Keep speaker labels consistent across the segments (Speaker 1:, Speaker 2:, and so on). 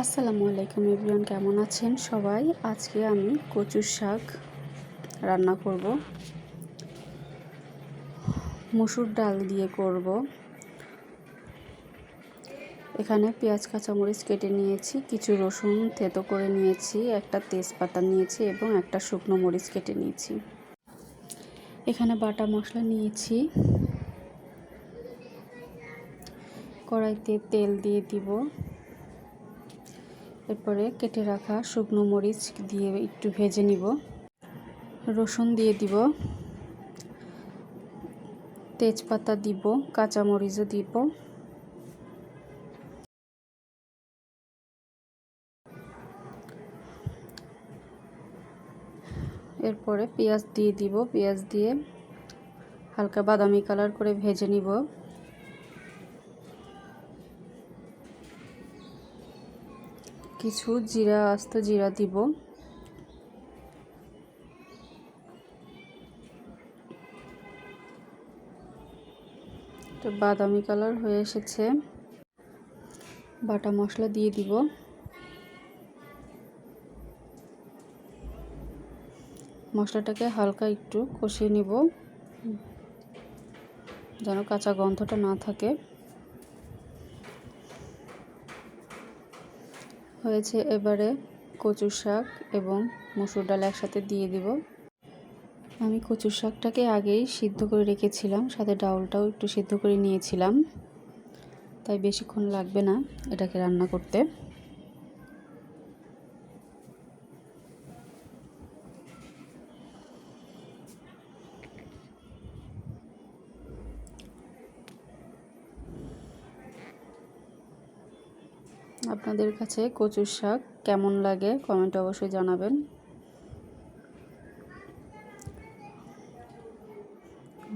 Speaker 1: আসসালামু আলাইকুম এভরিওয়ান, কেমন আছেন সবাই? আজকে আমি কচুর শাক রান্না করব। মসুর ডাল দিয়ে করব। এখানে পেঁয়াজ কাঁচামরিচ কেটে নিয়েছি, কিছু রসুন থেতো করে নিয়েছি, একটা তেজপাতা নিয়েছি এবং একটা শুকনো মরিচ কেটে নিয়েছি। এখানে বাটা মশলা নিয়েছি। কড়াইতে তেল দিয়ে দিব। এরপরে কেটে রাখা শুকনো মরিচ দিয়ে একটু ভেজে নিব। রসুন দিয়ে দিব, তেজপাতা দিব, কাঁচামরিচও দিব। এরপরে পেঁয়াজ দিয়ে দিব। পেঁয়াজ দিয়ে হালকা বাদামি কালার করে ভেজে নিব। কিছু আস্ত জিরা দিব। তো বাদামি কালার হয়ে এসেছে, বাটা মশলা দিয়ে দিব। মশলাটাকে হালকা একটু কষিয়ে নিব যেন কাঁচা গন্ধটা না থাকে। হয়েছে, এবারে কচু শাক এবং মসুর ডাল একসাথে দিয়ে দিব। আমি কচু শাকটাকে আগেই সিদ্ধ করে রেখেছিলাম, সাথে ডাউলটাও একটু সিদ্ধ করে নিয়েছিলাম, তাই বেশিক্ষণ লাগবে না এটাকে রান্না করতে। আপনাদের কাছে কচুর শাক কেমন লাগে কমেন্টে অবশ্যই জানাবেন।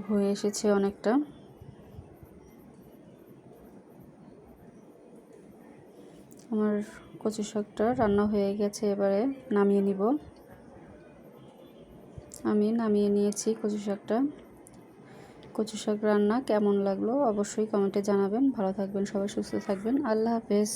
Speaker 1: হয়ে এসেছে অনেকটা। আমার কচু শাকটা রান্না হয়ে গেছে, এবারে নামিয়ে নিব। আমি নামিয়ে নিয়েছি কচু শাকটা। কচু শাক রান্না কেমন লাগলো অবশ্যই কমেন্টে জানাবেন। ভালো থাকবেন সবাই, সুস্থ থাকবেন। আল্লাহ হাফেজ।